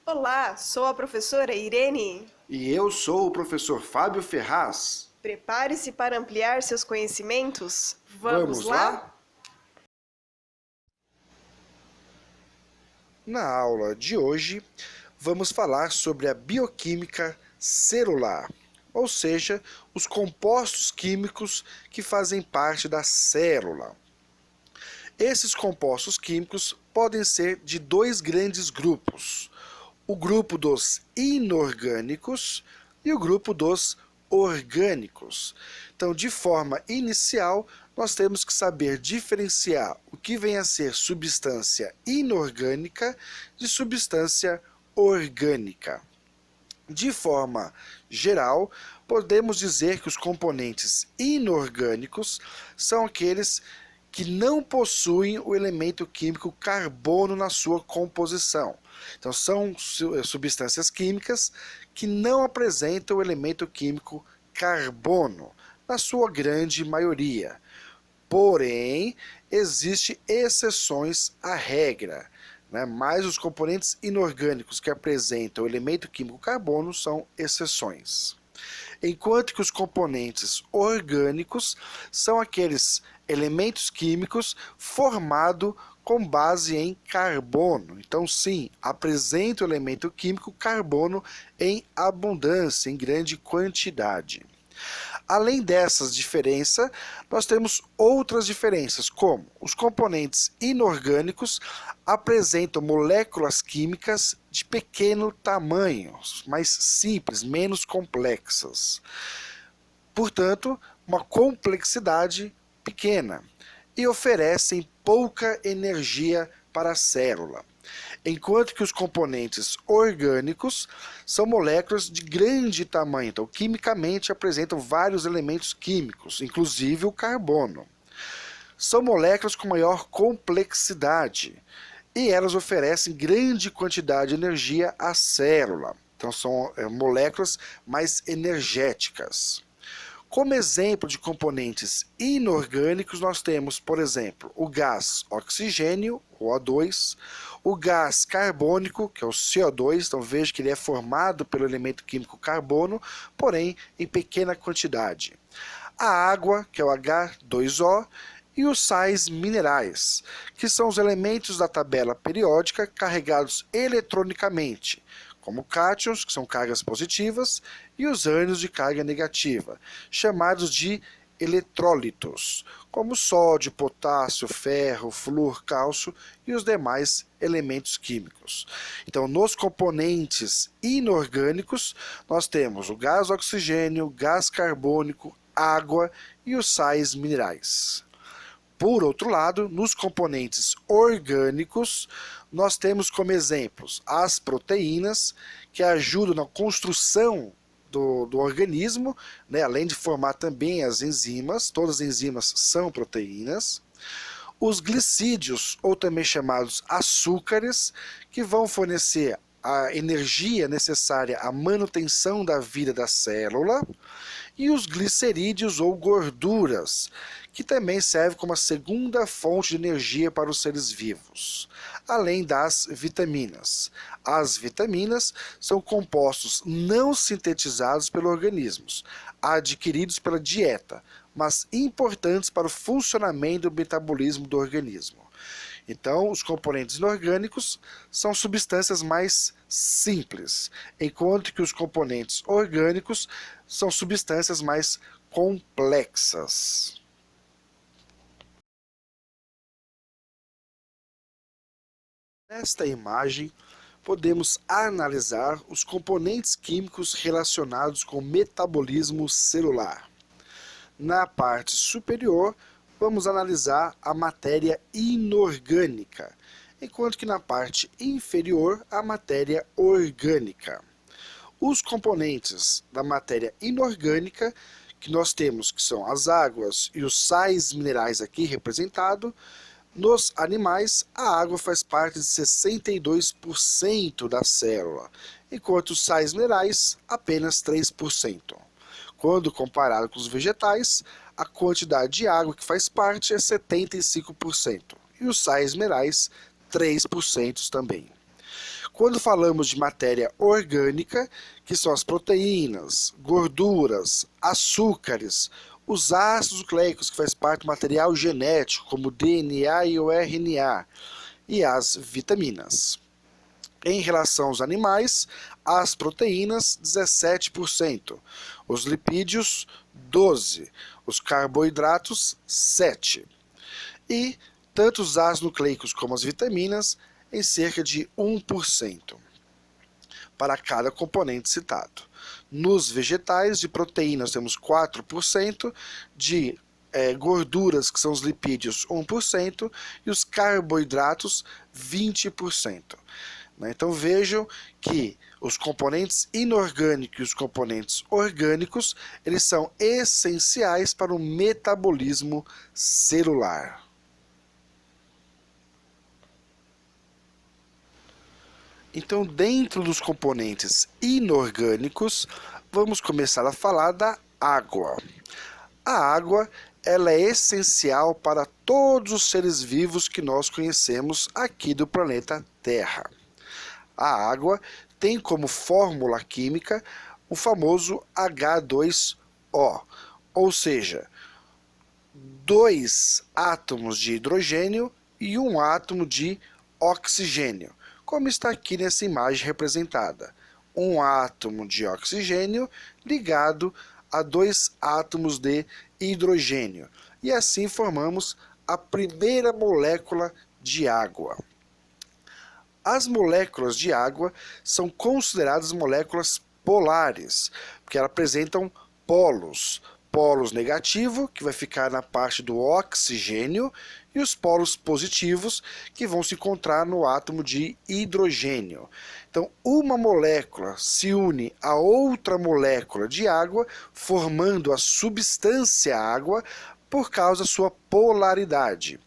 Olá, sou a professora Irene. E eu sou o professor Fábio Ferraz. Prepare-se para ampliar seus conhecimentos. Vamos Vamos lá? lá? Na aula de hoje, vamos falar sobre a bioquímica celular, ou seja, os compostos químicos que fazem parte da célula. Esses compostos químicos podem ser de dois grandes grupos: o grupo dos inorgânicos e o grupo dos orgânicos. Então, de forma inicial, nós temos que saber diferenciar o que vem a ser substância inorgânica de substância orgânica. De forma geral, podemos dizer que os componentes inorgânicos são aqueles que não possuem o elemento químico carbono na sua composição. Então, são substâncias químicas que não apresentam o elemento químico carbono, na sua grande maioria. Porém, existem exceções à regra, mas os componentes inorgânicos que apresentam o elemento químico carbono são exceções. Enquanto que os componentes orgânicos são aqueles elementos químicos formados com base em carbono. Então, sim, apresenta o elemento químico carbono em abundância, em grande quantidade. Além dessas diferenças, nós temos outras diferenças, como os componentes inorgânicos apresentam moléculas químicas de pequeno tamanho, mais simples, menos complexas. Portanto, uma complexidade pequena e oferecem pouca energia para a célula. Enquanto que os componentes orgânicos são moléculas de grande tamanho, então quimicamente apresentam vários elementos químicos, inclusive o carbono. São moléculas com maior complexidade e elas oferecem grande quantidade de energia à célula. Então são moléculas mais energéticas. Como exemplo de componentes inorgânicos, nós temos, por exemplo, o gás oxigênio, o O2, o gás carbônico, que é o CO2, então veja que ele é formado pelo elemento químico carbono, porém em pequena quantidade. A água, que é o H2O, e os sais minerais, que são os elementos da tabela periódica carregados eletronicamente, como cátions, que são cargas positivas, e os ânions de carga negativa, chamados de eletrólitos, como sódio, potássio, ferro, flúor, cálcio e os demais elementos químicos. Então, nos componentes inorgânicos, nós temos o gás oxigênio, gás carbônico, água e os sais minerais. Por outro lado, nos componentes orgânicos, nós temos como exemplos as proteínas, que ajudam na construção do organismo, além de formar também as enzimas, todas as enzimas são proteínas. Os glicídios, ou também chamados açúcares, que vão fornecer a energia necessária à manutenção da vida da célula, e os glicerídeos ou gorduras, que também servem como a segunda fonte de energia para os seres vivos, além das vitaminas. As vitaminas são compostos não sintetizados pelos organismos, adquiridos pela dieta, mas importantes para o funcionamento do metabolismo do organismo. Então, os componentes inorgânicos são substâncias mais simples, enquanto que os componentes orgânicos são substâncias mais complexas. Nesta imagem, podemos analisar os componentes químicos relacionados com o metabolismo celular. Na parte superior, vamos analisar a matéria inorgânica, enquanto que na parte inferior, a matéria orgânica. Os componentes da matéria inorgânica, que nós temos, que são as águas e os sais minerais aqui representados, nos animais, a água faz parte de 62% da célula, enquanto os sais minerais, apenas 3%. Quando comparado com os vegetais, a quantidade de água que faz parte é 75%, e os sais minerais, 3% também. Quando falamos de matéria orgânica, que são as proteínas, gorduras, açúcares, os ácidos nucleicos, que faz parte do material genético, como o DNA e o RNA, e as vitaminas. Em relação aos animais, as proteínas, 17%, os lipídios, 12%, os carboidratos, 7%, e tanto os ácidos nucleicos como as vitaminas, em cerca de 1% para cada componente citado. Nos vegetais, de proteínas temos 4%, de gorduras, que são os lipídios, 1%, e os carboidratos, 20%. Então vejam que os componentes inorgânicos e os componentes orgânicos, eles são essenciais para o metabolismo celular. Então, dentro dos componentes inorgânicos, vamos começar a falar da água. A água, ela é essencial para todos os seres vivos que nós conhecemos aqui do planeta Terra. A água tem como fórmula química o famoso H2O, ou seja, 2 átomos de hidrogênio e 1 átomo de oxigênio, como está aqui nessa imagem representada. 1 átomo de oxigênio ligado a 2 átomos de hidrogênio. E assim formamos a primeira molécula de água. As moléculas de água são consideradas moléculas polares, porque elas apresentam polos. Polos negativo, que vai ficar na parte do oxigênio, e os polos positivos, que vão se encontrar no átomo de hidrogênio. Então, uma molécula se une a outra molécula de água, formando a substância água, por causa da sua polaridade.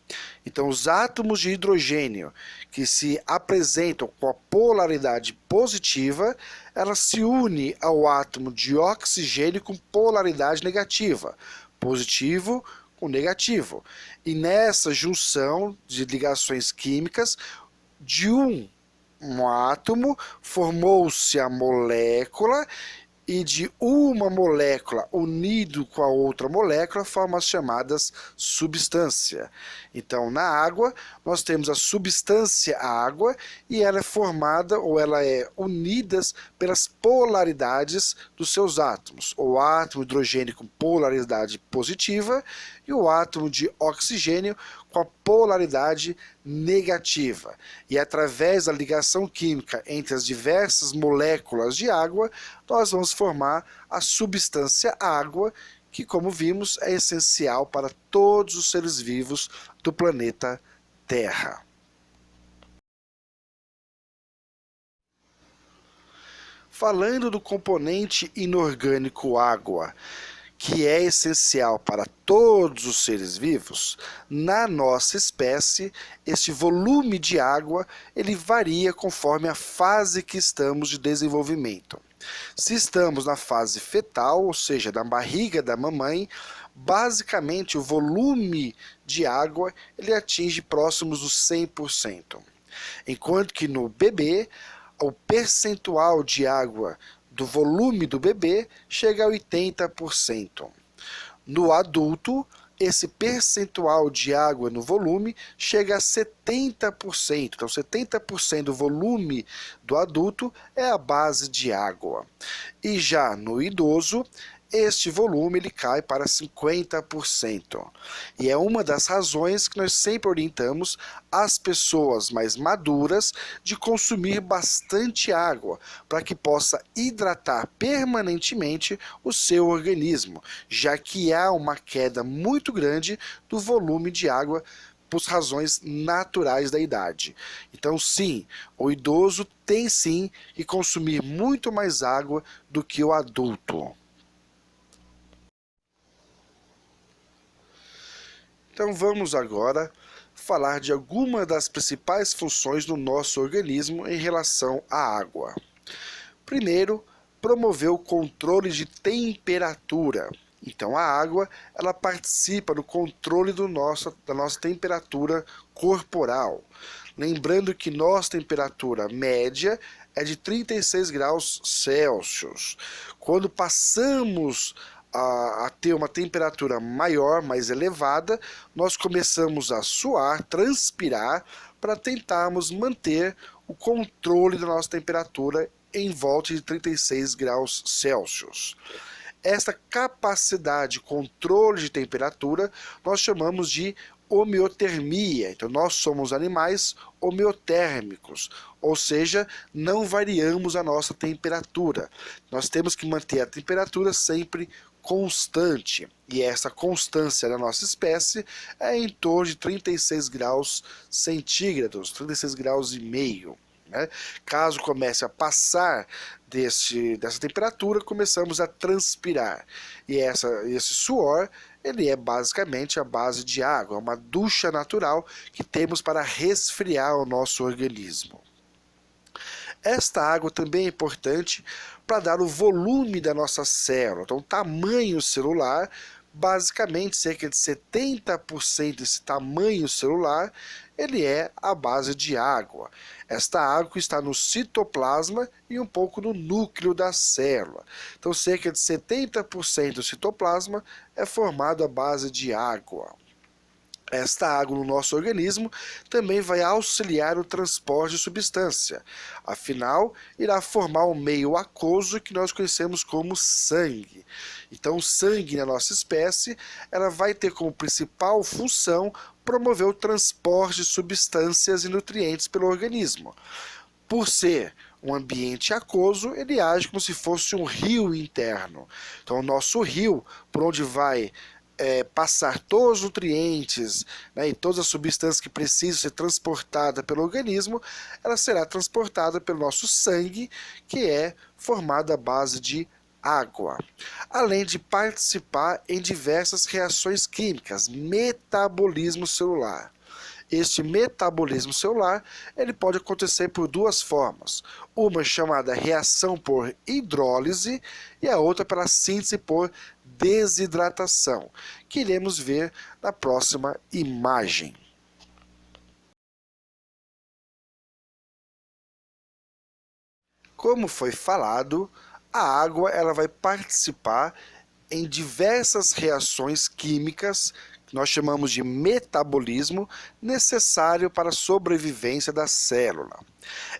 Então, os átomos de hidrogênio que se apresentam com a polaridade positiva, ela se une ao átomo de oxigênio com polaridade negativa, positivo com negativo. E nessa junção de ligações químicas, de um átomo formou-se a molécula, e de uma molécula unido com a outra molécula formam as chamadas substância. Então, na água, nós temos a substância água e ela é formada ou ela é unida pelas polaridades dos seus átomos. O átomo de hidrogênio com polaridade positiva e o átomo de oxigênio com a polaridade negativa. E através da ligação química entre as diversas moléculas de água, nós vamos formar a substância água, que, como vimos, é essencial para todos os seres vivos do planeta Terra. Falando do componente inorgânico água, que é essencial para todos os seres vivos, na nossa espécie, este volume de água ele varia conforme a fase que estamos de desenvolvimento. Se estamos na fase fetal, ou seja, na barriga da mamãe, basicamente o volume de água ele atinge próximos dos 100%. Enquanto que no bebê, o percentual de água do volume do bebê chega a 80%. No adulto, esse percentual de água no volume chega a 70%. Então, 70% do volume do adulto é a base de água. E já no idoso, este volume ele cai para 50%. E é uma das razões que nós sempre orientamos as pessoas mais maduras de consumir bastante água, para que possa hidratar permanentemente o seu organismo, já que há uma queda muito grande do volume de água por razões naturais da idade. Então, sim, o idoso tem sim que consumir muito mais água do que o adulto. Então vamos agora falar de algumas das principais funções do nosso organismo em relação à água. Primeiro, promover o controle de temperatura. Então a água ela participa do controle da nossa temperatura corporal. Lembrando que nossa temperatura média é de 36 graus Celsius. Quando passamos a ter uma temperatura maior, mais elevada, nós começamos a suar, transpirar, para tentarmos manter o controle da nossa temperatura em volta de 36 graus Celsius. Esta capacidade de controle de temperatura nós chamamos de homeotermia. Então nós somos animais homeotérmicos, ou seja, não variamos a nossa temperatura. Nós temos que manter a temperatura sempre constante, e essa constância da nossa espécie é em torno de 36 graus centígrados, 36 graus e meio. Caso comece a passar dessa temperatura, começamos a transpirar. E esse suor, ele é basicamente a base de água, uma ducha natural que temos para resfriar o nosso organismo. Esta água também é importante para dar o volume da nossa célula. Então, o tamanho celular, basicamente cerca de 70% desse tamanho celular, ele é a base de água. Esta água está no citoplasma e um pouco no núcleo da célula. Então, cerca de 70% do citoplasma é formado à base de água. Esta água no nosso organismo também vai auxiliar o transporte de substância. Afinal, irá formar um meio aquoso que nós conhecemos como sangue. Então, o sangue na nossa espécie, ela vai ter como principal função promover o transporte de substâncias e nutrientes pelo organismo. Por ser um ambiente aquoso, ele age como se fosse um rio interno. Então, o nosso rio, por onde vai passar todos os nutrientes, né, e todas as substâncias que precisam ser transportadas pelo organismo, ela será transportada pelo nosso sangue, que é formado à base de água, além de participar em diversas reações químicas, metabolismo celular. Este metabolismo celular, ele pode acontecer por duas formas, uma chamada reação por hidrólise e a outra pela síntese por desidratação, que iremos ver na próxima imagem. Como foi falado, a água ela vai participar em diversas reações químicas que nós chamamos de metabolismo, necessário para a sobrevivência da célula.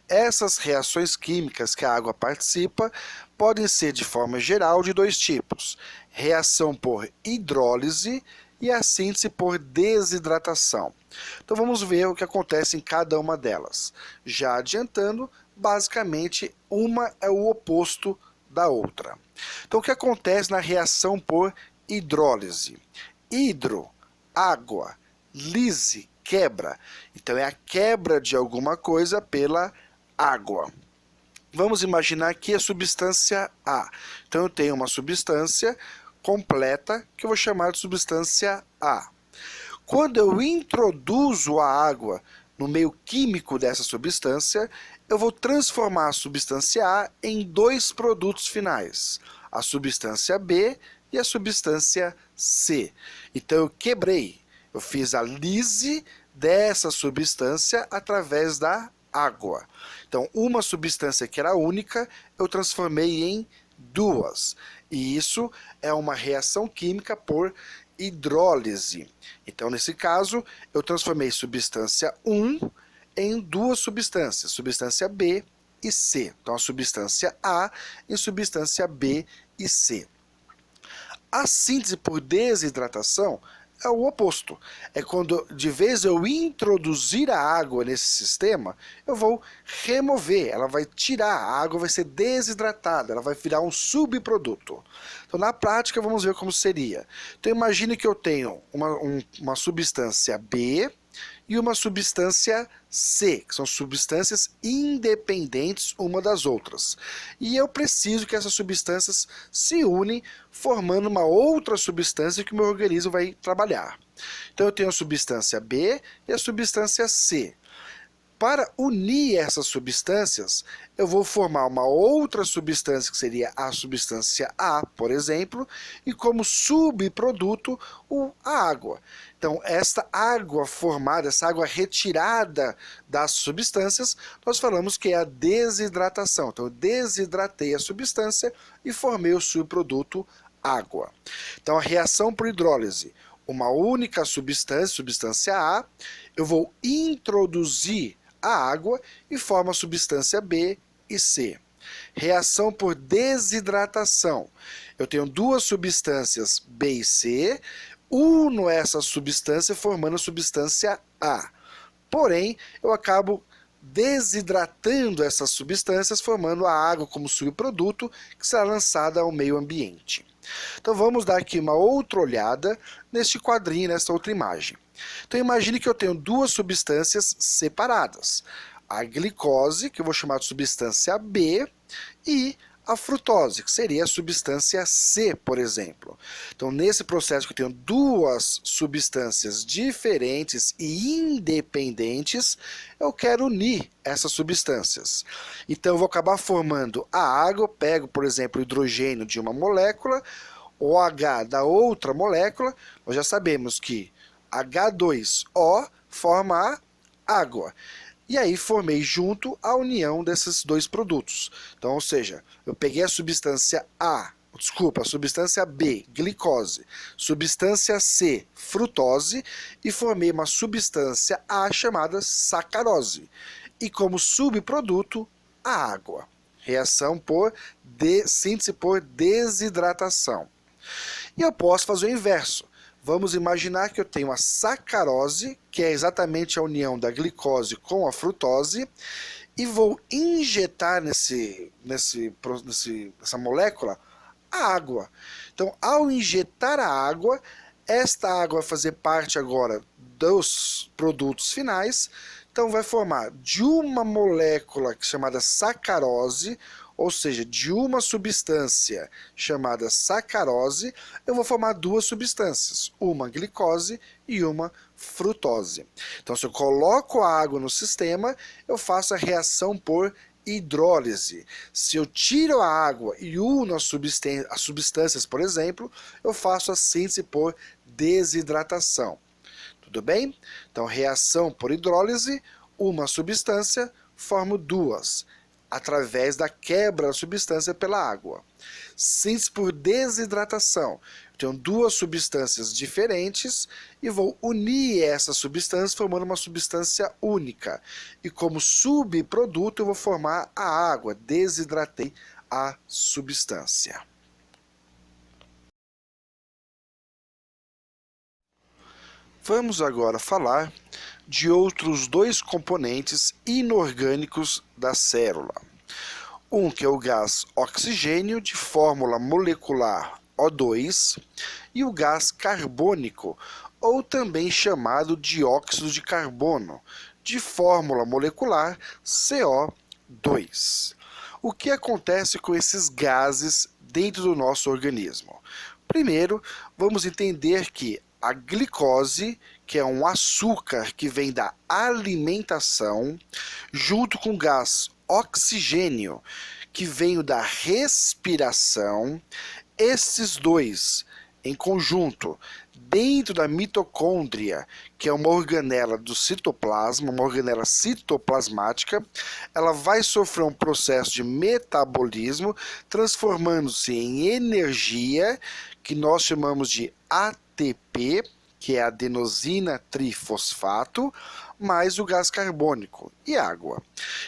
Essas reações químicas que a água participa podem ser, de forma geral, de dois tipos: reação por hidrólise e a síntese por desidratação. Então vamos ver o que acontece em cada uma delas. Já adiantando, basicamente, uma é o oposto da outra. Então o que acontece na reação por hidrólise? Hidro, água, lise, quebra. Então é a quebra de alguma coisa pela água. Vamos imaginar aqui a substância A. Então eu tenho uma substância completa que eu vou chamar de substância A. Quando eu introduzo a água no meio químico dessa substância, eu vou transformar a substância A em dois produtos finais, a substância B e a substância C. Então eu quebrei, eu fiz a lise dessa substância através da água. Então uma substância que era única, eu transformei em duas. E isso é uma reação química por hidrólise. Então nesse caso, eu transformei substância 1 em duas substâncias, substância B e C. Então a substância A em substância B e C. A síntese por desidratação é o oposto. É quando, de vez eu introduzir a água nesse sistema, eu vou remover, ela vai tirar, a água vai ser desidratada, ela vai virar um subproduto. Então, na prática, vamos ver como seria. Então, imagine que eu tenho uma substância B e uma substância C, que são substâncias independentes uma das outras. E eu preciso que essas substâncias se unem, formando uma outra substância que o meu organismo vai trabalhar. Então eu tenho a substância B e a substância C. para unir essas substâncias, eu vou formar uma outra substância, que seria a substância A, por exemplo, e como subproduto, a água. Então, esta água formada, essa água retirada das substâncias, nós falamos que é a desidratação. Então, eu desidratei a substância e formei o subproduto água. Então, a reação por hidrólise, uma única substância, substância A, eu vou introduzir a água e forma a substância B e C. Reação por desidratação, eu tenho duas substâncias B e C, uno essa substância formando a substância A. Porém, eu acabo desidratando essas substâncias, formando a água como subproduto, que será lançada ao meio ambiente. Então vamos dar aqui uma outra olhada neste quadrinho, nesta outra imagem. Então imagine que eu tenho duas substâncias separadas. A glicose, que eu vou chamar de substância B, e a frutose, que seria a substância C, por exemplo. Então, nesse processo que eu tenho duas substâncias diferentes e independentes, eu quero unir essas substâncias. Então, eu vou acabar formando a água, pego, por exemplo, o hidrogênio de uma molécula, o H da outra molécula, nós já sabemos que H2O forma a água. E aí formei junto a união desses dois produtos. Então, ou seja, eu peguei a substância a substância B, glicose, substância C, frutose, e formei uma substância A chamada sacarose. E como subproduto, a água. Reação por síntese por desidratação. E eu posso fazer o inverso. Vamos imaginar que eu tenho a sacarose, que é exatamente a união da glicose com a frutose, e vou injetar nessa molécula a água. Então, ao injetar a água, esta água vai fazer parte agora dos produtos finais. Então, vai formar de uma molécula chamada sacarose, ou seja, de uma substância chamada sacarose, eu vou formar duas substâncias, uma glicose e uma frutose. Então, se eu coloco a água no sistema, eu faço a reação por hidrólise. Se eu tiro a água e uno as substâncias, por exemplo, eu faço a síntese por desidratação. Tudo bem? Então, reação por hidrólise, uma substância, formo duas, através da quebra da substância pela água. Síntese por desidratação. Eu tenho duas substâncias diferentes e vou unir essas substâncias formando uma substância única. E como subproduto eu vou formar a água. Desidratei a substância. Vamos agora falar de outros dois componentes inorgânicos da célula. Um que é o gás oxigênio, de fórmula molecular O2, e o gás carbônico, ou também chamado dióxido de carbono, de fórmula molecular CO2. O que acontece com esses gases dentro do nosso organismo? Primeiro, vamos entender que a glicose, que é um açúcar que vem da alimentação, junto com o gás oxigênio, que vem da respiração, esses dois, em conjunto, dentro da mitocôndria, que é uma organela do citoplasma, uma organela citoplasmática, ela vai sofrer um processo de metabolismo, transformando-se em energia, que nós chamamos de ATP, que é adenosina trifosfato, mais o gás carbônico e água.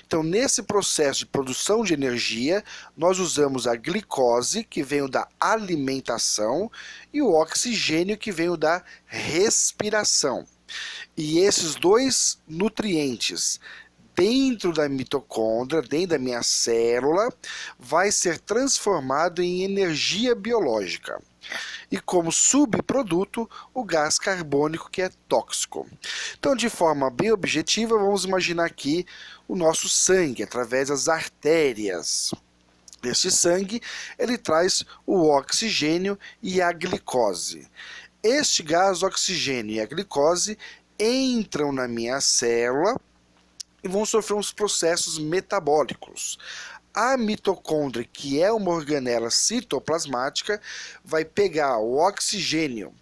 Então, nesse processo de produção de energia, nós usamos a glicose, que veio da alimentação, e o oxigênio, que veio da respiração. E esses dois nutrientes dentro da mitocôndria, dentro da minha célula, vai ser transformado em energia biológica. E como subproduto, o gás carbônico, que é tóxico. Então, de forma bem objetiva, vamos imaginar aqui o nosso sangue, através das artérias. Este sangue, ele traz o oxigênio e a glicose. Este gás, oxigênio e a glicose entram na minha célula e vão sofrer uns processos metabólicos. A mitocôndria, que é uma organela citoplasmática, vai pegar o oxigênio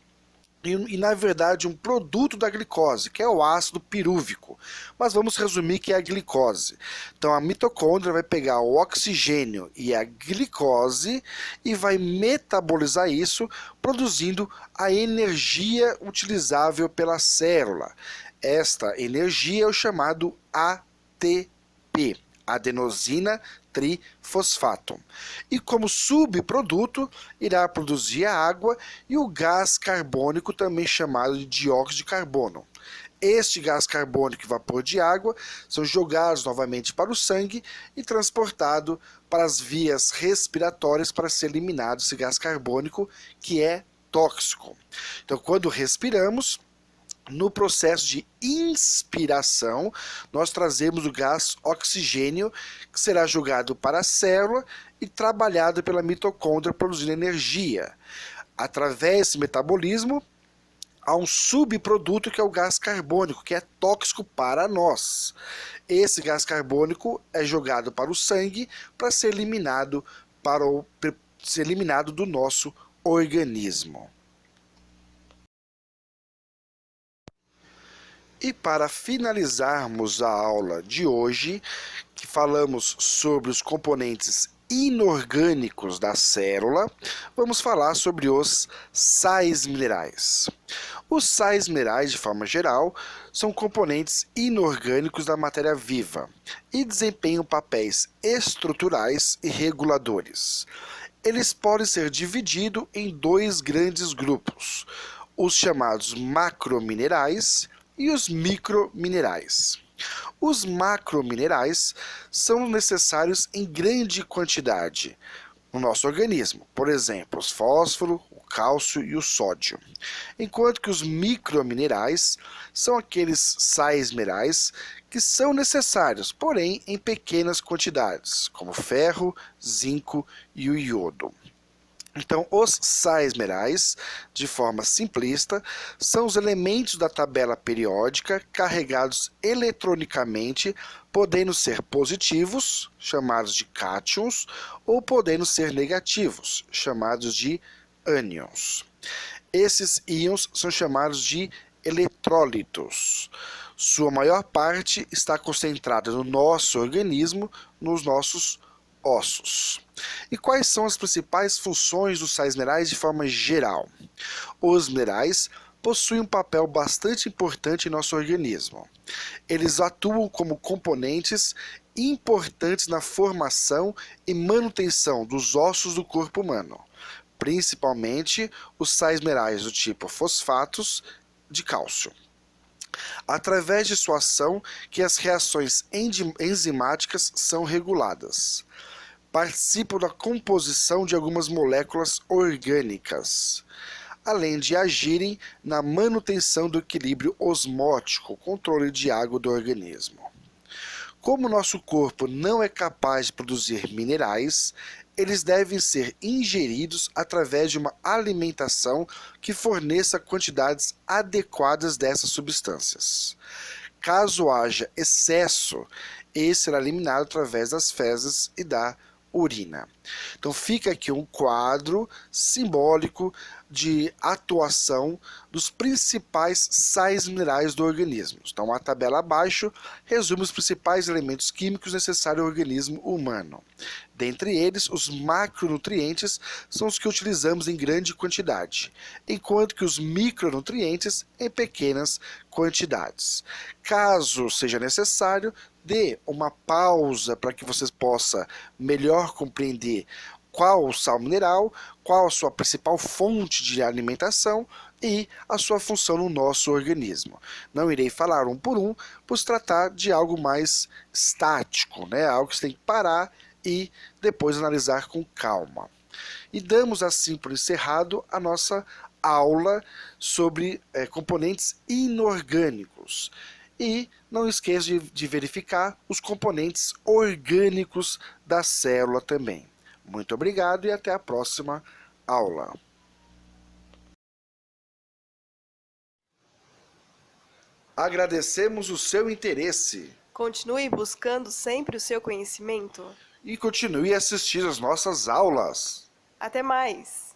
e, na verdade, um produto da glicose, que é o ácido pirúvico. Mas vamos resumir que é a glicose. Então, a mitocôndria vai pegar o oxigênio e a glicose e vai metabolizar isso, produzindo a energia utilizável pela célula. Esta energia é o chamado ATP, adenosina trifosfato. E como subproduto, irá produzir a água e o gás carbônico, também chamado de dióxido de carbono. Este gás carbônico e vapor de água são jogados novamente para o sangue e transportados para as vias respiratórias para ser eliminado esse gás carbônico, que é tóxico. Então, quando respiramos, no processo de inspiração, nós trazemos o gás oxigênio, que será jogado para a célula e trabalhado pela mitocôndria, produzindo energia. Através desse metabolismo, há um subproduto que é o gás carbônico, que é tóxico para nós. Esse gás carbônico é jogado para o sangue para ser eliminado, do nosso organismo. E para finalizarmos a aula de hoje, que falamos sobre os componentes inorgânicos da célula, vamos falar sobre os sais minerais. Os sais minerais, de forma geral, são componentes inorgânicos da matéria viva e desempenham papéis estruturais e reguladores. Eles podem ser divididos em dois grandes grupos, os chamados macrominerais e os microminerais. Os macrominerais são necessários em grande quantidade no nosso organismo, por exemplo, os fósforo, o cálcio e o sódio. Enquanto que os microminerais são aqueles sais minerais que são necessários, porém em pequenas quantidades, como ferro, zinco e o iodo. Então, os sais minerais, de forma simplista, são os elementos da tabela periódica carregados eletronicamente, podendo ser positivos, chamados de cátions, ou podendo ser negativos, chamados de ânions. Esses íons são chamados de eletrólitos. Sua maior parte está concentrada no nosso organismo, nos nossos ossos. E quais são as principais funções dos sais minerais de forma geral? Os minerais possuem um papel bastante importante em nosso organismo. Eles atuam como componentes importantes na formação e manutenção dos ossos do corpo humano, principalmente os sais minerais do tipo fosfatos de cálcio. Através de sua ação que as reações enzimáticas são reguladas. Participam da composição de algumas moléculas orgânicas, além de agirem na manutenção do equilíbrio osmótico, controle de água do organismo. Como nosso corpo não é capaz de produzir minerais, eles devem ser ingeridos através de uma alimentação que forneça quantidades adequadas dessas substâncias. Caso haja excesso, esse será eliminado através das fezes e da urina. Então fica aqui um quadro simbólico de atuação dos principais sais minerais do organismo. Então a tabela abaixo resume os principais elementos químicos necessários ao organismo humano. Dentre eles, os macronutrientes são os que utilizamos em grande quantidade, enquanto que os micronutrientes em pequenas quantidades. Caso seja necessário, dê uma pausa para que você possa melhor compreender qual o sal mineral, qual a sua principal fonte de alimentação e a sua função no nosso organismo. Não irei falar um por um, pois tratar de algo mais estático, né? Algo que você tem que parar e depois analisar com calma. E damos assim por encerrado a nossa aula sobre componentes inorgânicos. E não esqueça de verificar os componentes orgânicos da célula também. Muito obrigado e até a próxima aula. Agradecemos o seu interesse. Continue buscando sempre o seu conhecimento. E continue a assistir às nossas aulas. Até mais!